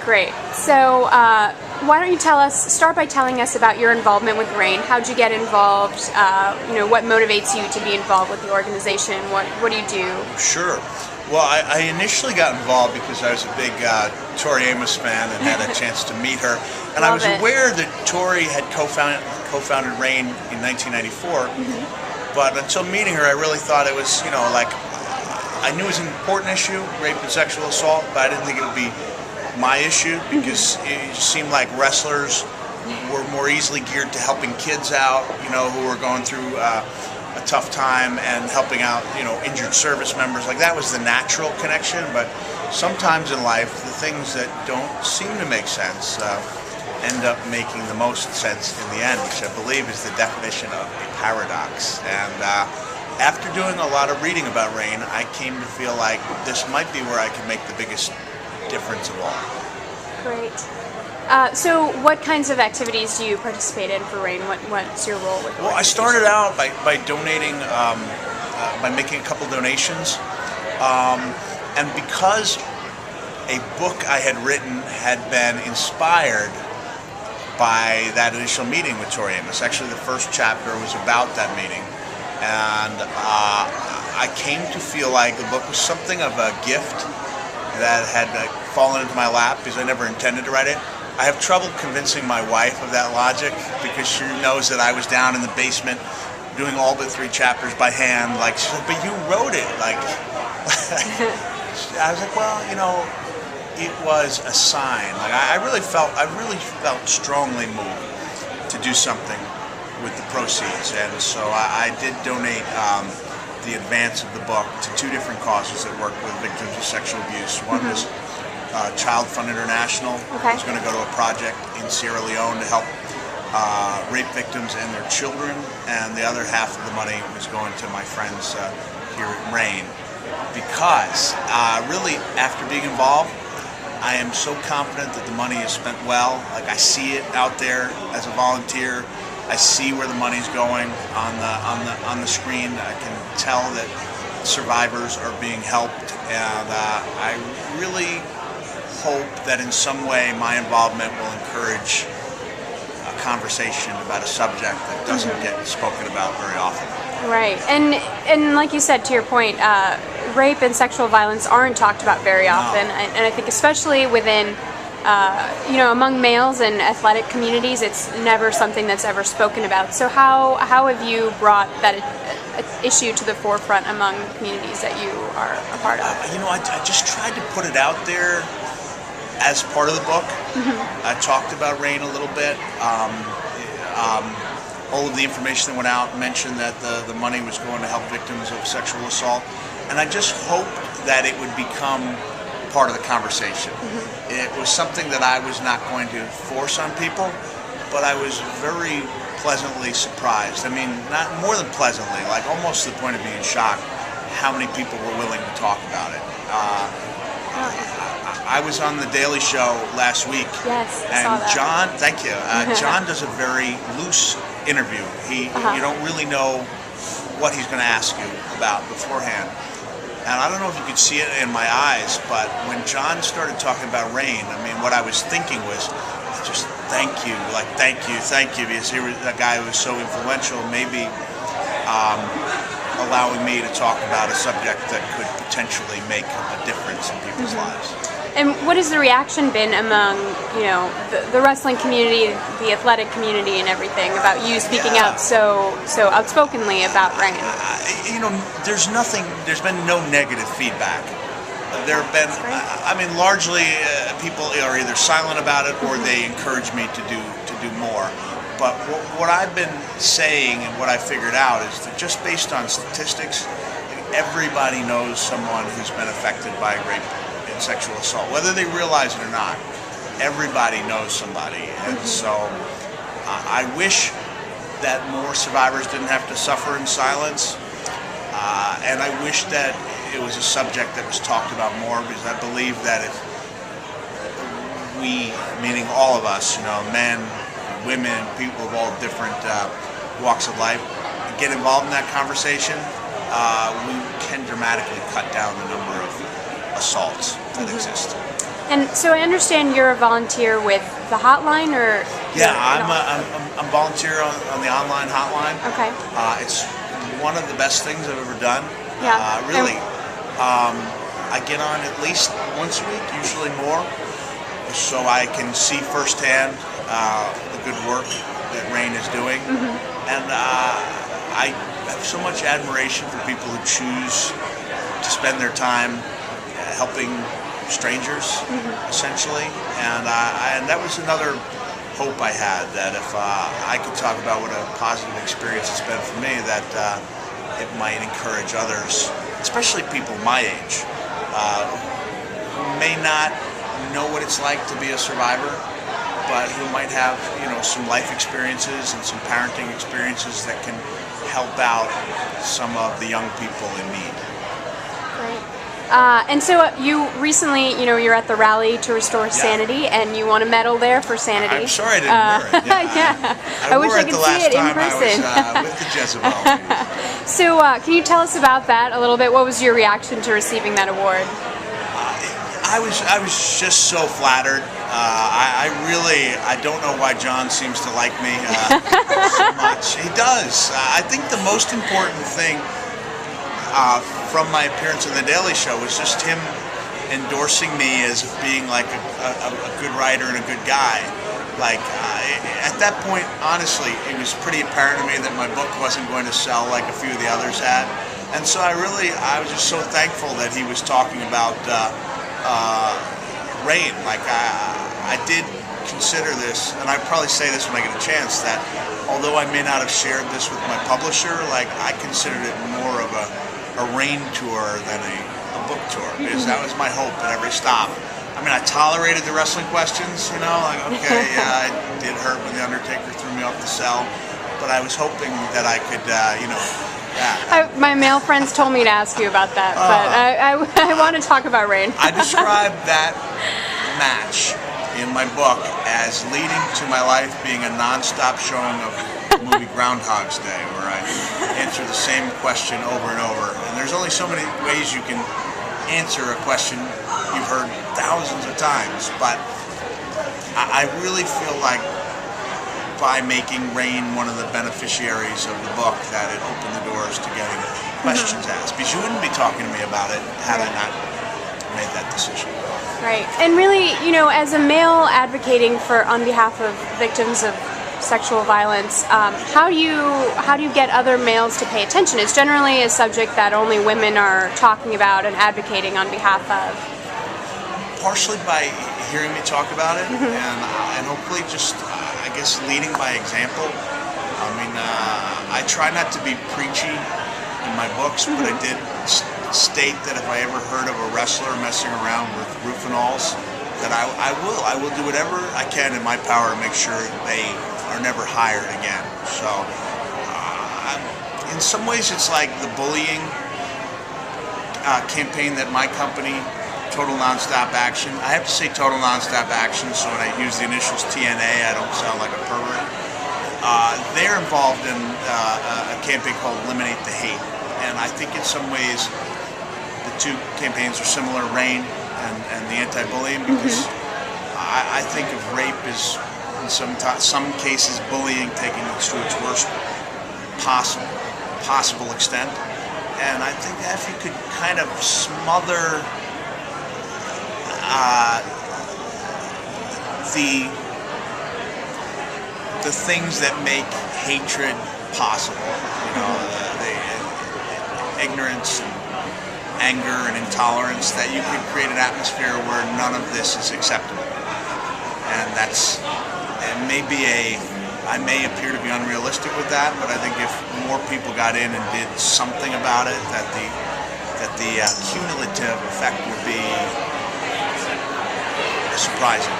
Great. So why don't you start by telling us about your involvement with RAINN. How'd you get involved? What motivates you to be involved with the organization? What do you do? Sure. Well, I initially got involved because I was a big Tori Amos fan and had a chance to meet her. And I was aware that Tori had co-founded RAINN in 1994. But until meeting her, I really thought it was, I knew it was an important issue, rape and sexual assault, but I didn't think it would be my issue because it seemed like wrestlers were more easily geared to helping kids out, who were going through a tough time and helping out, injured service members. Like that was the natural connection, but sometimes in life, the things that don't seem to make sense end up making the most sense in the end, which I believe is the definition of a paradox. And after doing a lot of reading about RAINN, I came to feel like this might be where I can make the biggest difference of all. Great. So what kinds of activities do you participate in for RAINN? What's your role with it? Well, I started out by donating, by making a couple donations. And because a book I had written had been inspired by that initial meeting with Tori Amos. Actually, the first chapter was about that meeting. And I came to feel like the book was something of a gift that had fallen into my lap because I never intended to write it. I have trouble convincing my wife of that logic because she knows that I was down in the basement doing all but 3 chapters by hand. Like, she's like, but you wrote it. Like, I was like, well, it was a sign. Like, I really felt strongly moved to do something with the proceeds, and so I did donate the advance of the book to 2 different causes that work with victims of sexual abuse. One was Child Fund International. I was going to go to a project in Sierra Leone to help rape victims and their children, and the other half of the money was going to my friends here at RAINN. Because really, after being involved, I am so confident that the money is spent well. Like, I see it out there as a volunteer. I see where the money's going on the screen. I can tell that survivors are being helped, and I really hope that in some way my involvement will encourage a conversation about a subject that doesn't get spoken about very often. Right, and like you said, to your point, rape and sexual violence aren't talked about very often, and I think especially within, among males and athletic communities, it's never something that's ever spoken about. So how have you brought that issue to the forefront among communities that you are a part of? I just tried to put it out there as part of the book. I talked about RAINN a little bit. All of the information that went out mentioned that the money was going to help victims of sexual assault. And I just hoped that it would become part of the conversation. It was something that I was not going to force on people, but I was very pleasantly surprised. I mean, not more than pleasantly, like almost to the point of being shocked how many people were willing to talk about it. I was on the Daily Show last week. Yes, I and saw that. John, thank you. John does a very loose interview. You don't really know what he's going to ask you about beforehand. And I don't know if you could see it in my eyes, but when John started talking about RAINN, I mean, what I was thinking was just thank you, because he was a guy who was so influential, maybe allowing me to talk about a subject that could potentially make a difference in people's lives. And what has the reaction been among, the wrestling community, the athletic community, and everything about you speaking out so outspokenly about RAINN? There's been no negative feedback. There have been, largely people are either silent about it or they encourage me to do more. But what I've been saying and what I figured out is that just based on statistics, everybody knows someone who's been affected by rape and sexual assault, whether they realize it or not. Everybody knows somebody, and so I wish that more survivors didn't have to suffer in silence, and I wish that it was a subject that was talked about more, because I believe that if we, meaning all of us, men, women, people of all different walks of life, get involved in that conversation, we can dramatically cut down the number of assaults that exist. And so I understand you're a volunteer with the hotline, or Yeah, I'm volunteer on the online hotline. okay. It's one of the best things I've ever done. Yeah. Really, I get on at least once a week, usually more, so I can see firsthand the good work that RAINN is doing. And I have so much admiration for people who choose to spend their time helping strangers, essentially. And that was another hope I had, that if I could talk about what a positive experience it's been for me, that it might encourage others, especially people my age, who may not know what it's like to be a survivor, but who might have, some life experiences and some parenting experiences that can help out some of the young people in need. Great. And so you recently, you're at the rally to restore sanity, and you won a medal there for sanity. I'm sorry I didn't wear it. Yeah, I wish wore I it could the see last it in time person. I was with the Jezebel. So can you tell us about that a little bit? What was your reaction to receiving that award? I was just so flattered. I don't know why John seems to like me so much. He does. I think the most important thing from my appearance on The Daily Show was just him endorsing me as being like a good writer and a good guy. Like, at that point, honestly, it was pretty apparent to me that my book wasn't going to sell like a few of the others had. And so I was just so thankful that he was talking about RAINN. Like, I did consider this, and I'd probably say this when I get a chance, that although I may not have shared this with my publisher, like, I considered it more of a RAINN tour than a book tour, because that was my hope at every stop. I mean, I tolerated the wrestling questions, like, okay, yeah, it did hurt when The Undertaker threw me off the cell, but I was hoping that I could, My male friends told me to ask you about that, but I want to talk about RAINN. I described that match in my book as leading to my life being a non-stop showing of the movie Groundhog's Day, where I answer the same question over and over. And there's only so many ways you can answer a question you've heard thousands of times, but I really feel like by making RAINN one of the beneficiaries of the book, that it opened the doors to getting questions asked. Because you wouldn't be talking to me about it had I not made that decision. Right. And really, as a male advocating on behalf of victims of sexual violence, how do you get other males to pay attention? It's generally a subject that only women are talking about and advocating on behalf of. Partially by hearing me talk about it, and hopefully just, I guess, leading by example. I mean, I try not to be preachy in my books, but I did state that if I ever heard of a wrestler messing around with roofinols, that I will do whatever I can in my power to make sure they are never hired again. So, in some ways, it's like the bullying campaign that my company, Total Nonstop Action. I have to say Total Nonstop Action, so when I use the initials TNA, I don't sound like a pervert. They're involved in a campaign called Eliminate the Hate. And I think in some ways the two campaigns are similar, RAINN and the anti-bullying, because I think of rape as, in some cases, bullying taking it to its worst possible extent. And I think that if you could kind of smother the things that make hatred possible, the ignorance and anger and intolerance, that you could create an atmosphere where none of this is acceptable. And I may appear to be unrealistic with that, but I think if more people got in and did something about it, that the cumulative effect would be surprising.